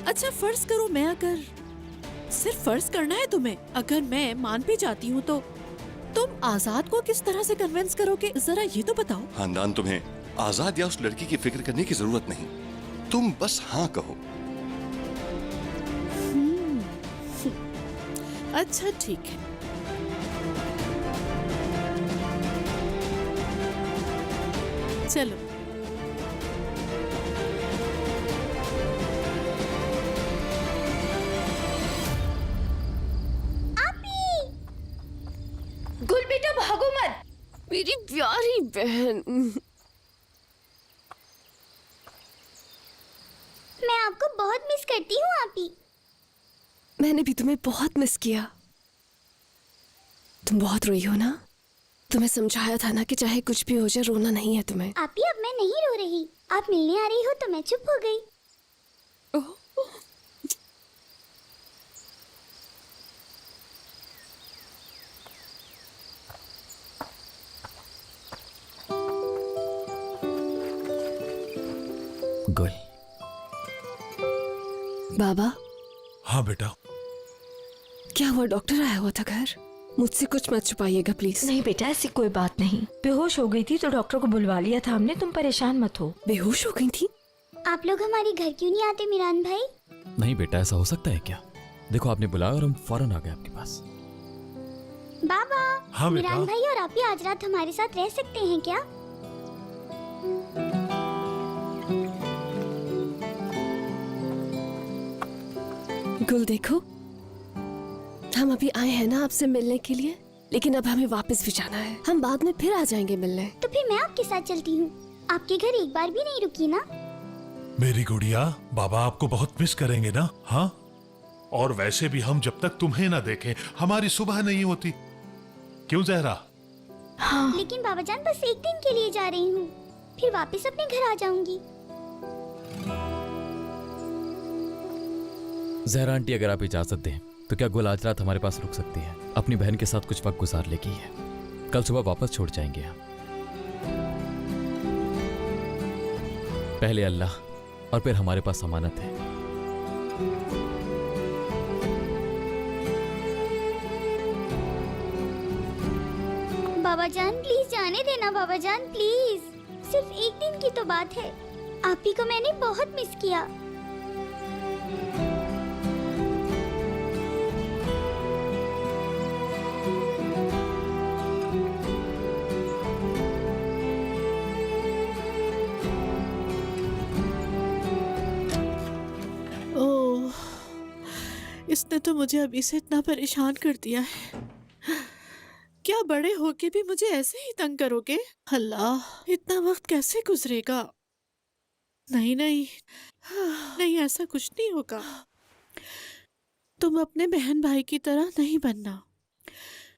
अच्छा फर्ज करो मैं अगर, सिर्फ फर्ज करना है तुम्हें, अगर मैं मान भी जाती हूँ तो तुम आजाद को किस तरह से कन्विंस करोगे, जरा ये तो बताओ। खानदान, तुम्हें आजाद या उस लड़की की फिक्र करने की जरूरत नहीं, तुम बस हाँ कहो। अच्छा ठीक है। चलो गुल बेटा भागो मत, मेरी प्यारी बहन। मैं आपको बहुत मिस करती हूँ आपी। मैंने भी तुम्हें बहुत मिस किया। तुम बहुत रोई हो ना? तुम्हें समझाया था ना कि चाहे कुछ भी हो जाए रोना नहीं है तुम्हें। आपी अब मैं नहीं रो रही, आप मिलने आ रही हो तो मैं चुप हो गई। गुल। बाबा। हाँ बेटा। क्या हुआ? डॉक्टर आया हुआ था घर? मुझसे कुछ मत छुपाइएगा प्लीज। नहीं बेटा, ऐसी कोई बात नहीं। बेहोश हो गई थी तो डॉक्टर को बुलवा लिया था हमने, तुम परेशान मत हो। बेहोश हो गई थी? आप लोग हमारे घर क्यों नहीं आते मिरान भाई? नहीं बेटा, ऐसा हो सकता है क्या? देखो आपने बुलाया और हम फौरन आ गए आपके पास। बाबा। हाँ बेटा। मिरान भाई और आपी आज रात हमारे साथ रह सकते हैं क्या? गुल देखो, हम अभी आए हैं ना आपसे मिलने के लिए, लेकिन अब हमें वापस भी जाना है। हम बाद में फिर आ जाएंगे मिलने। तो फिर मैं आपके साथ चलती हूँ। आपके घर एक बार भी नहीं रुकी ना? मेरी गुड़िया, बाबा आपको बहुत मिस करेंगे ना? हाँ, और वैसे भी हम जब तक तुम्हें ना देखें हमारी सुबह नहीं होती। क्यों जहरा? हाँ। लेकिन बाबा जान बस एक दिन के लिए जा रही हूँ, फिर वापस अपने घर आ जाऊंगी। जहरा आंटी, अगर आप इजाजत दें तो क्या गुल आज रात हमारे पास रुक सकती है? अपनी बहन के साथ कुछ वक्त गुजार लेगी है, कल सुबह वापस छोड़ जाएंगे हम। पहले अल्लाह और फिर हमारे पास अमानत है। बाबा जान प्लीज जाने देना। बाबा जान प्लीज, सिर्फ एक दिन की तो बात है। आप ही को मैंने बहुत मिस किया। ओह, इसने तो मुझे अभी से इतना परेशान कर दिया है। क्या बड़े होके भी मुझे ऐसे ही तंग करोगे? अल्लाह, इतना वक्त कैसे गुजरेगा? नहीं नहीं नहीं, ऐसा कुछ नहीं होगा। तुम अपने बहन भाई की तरह नहीं बनना,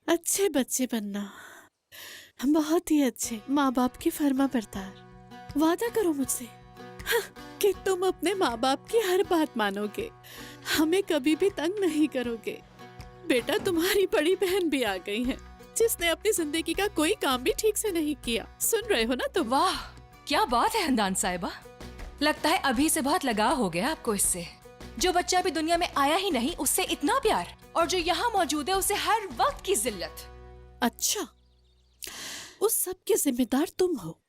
अच्छे बच्चे बनना, बहुत ही अच्छे, माँ बाप की फर्मा बरदार। वादा करो मुझसे कि तुम अपने माँ बाप की हर बात मानोगे, हमें कभी भी तंग नहीं करोगे। बेटा, तुम्हारी बड़ी बहन भी आ गई है, जिसने अपनी जिंदगी का कोई काम भी ठीक से नहीं किया। सुन रहे हो ना तुम? वाह, क्या बात है हंदान साहिबा। लगता है अभी से बहुत लगाव हो गया आपको इससे। जो बच्चा भी दुनिया में आया ही नहीं उससे इतना प्यार, और जो यहाँ मौजूद है उसे हर वक्त की जिल्लत। अच्छा, उस सब के जिम्मेदार तुम हो।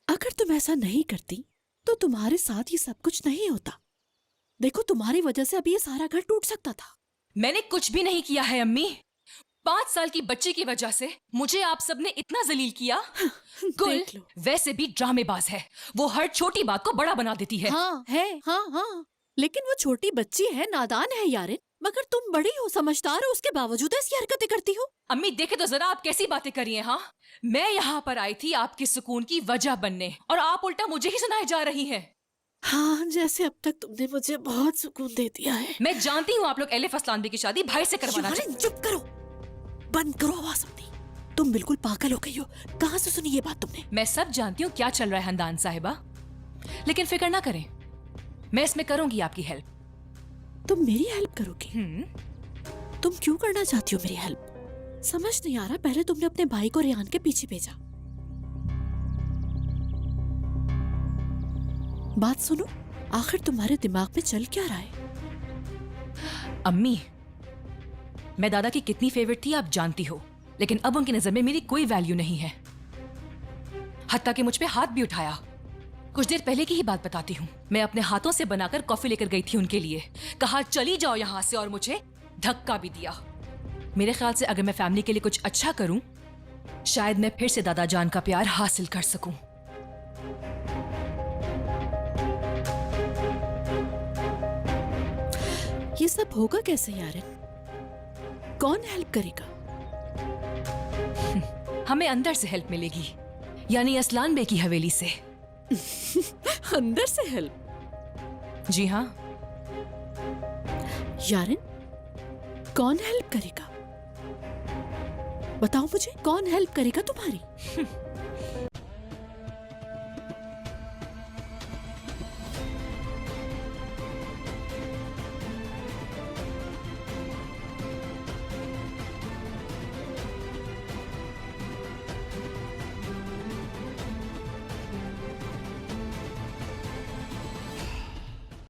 अगर तुम ऐसा नहीं करती तो तुम्हारे साथ ये सब कुछ नहीं होता। देखो, तुम्हारी वजह से अभी ये सारा घर टूट सकता था। मैंने कुछ भी नहीं किया है अम्मी। 5 साल की बच्ची की वजह से मुझे आप सबने इतना जलील किया। गुल वैसे भी ड्रामेबाज है, वो हर छोटी बात को बड़ा बना देती है। हाँ है, हाँ, लेकिन वो छोटी बच्ची है, नादान है यारिन। मगर तुम बड़ी हो, समझदार हो, उसके बावजूद ऐसी हरकतें करती हो। अम्मी देखे तो जरा आप कैसी बातें कर रही हैं। हाँ, मैं यहाँ पर आई थी आपके सुकून की वजह बनने, और आप उल्टा मुझे ही सुनाए जा रही हैं। हाँ, जैसे अब तक तुमने मुझे बहुत सुकून दे दिया है। मैं जानती हूँ आप लोग एलिफ असलानबी की शादी भाई से करवाना चाहते हैं। चुप करो, बंद करो आवाज अपनी। तुम बिल्कुल पागल हो गई हो। कहाँ से सुनी ये बात तुमने? मैं सब जानती हूँ क्या चल रहा है हंदान साहिबा, लेकिन फिक्र ना करें, मैं इसमें करूंगी आपकी हेल्प। तुम मेरी हेल्प करोगी? तुम क्यों करना चाहती हो मेरी हेल्प? समझ नहीं आ रहा। पहले तुमने अपने भाई को रेहान के पीछे भेजा। बात सुनो, आखिर तुम्हारे दिमाग में चल क्या रहा है? अम्मी, मैं दादा की कितनी फेवरेट थी आप जानती हो, लेकिन अब उनकी नजर में मेरी कोई वैल्यू नहीं है। हत्ता कि मुझ पे हाथ भी उठाया। कुछ देर पहले की ही बात बताती हूँ। मैं अपने हाथों से बनाकर कॉफी लेकर गई थी उनके लिए, कहा चली जाओ यहाँ से, और मुझे धक्का भी दिया। मेरे ख्याल से अगर मैं फैमिली के लिए कुछ अच्छा करूं, शायद मैं फिर से दादा जान का प्यार हासिल कर सकूं। ये सब होगा कैसे यारिन? कौन हेल्प करेगा? हमें अंदर से हेल्प मिलेगी, यानी असलान बे की हवेली से। अंदर से हेल्प? जी हाँ। यारिन, कौन हेल्प करेगा? बताओ मुझे, कौन हेल्प करेगा तुम्हारी?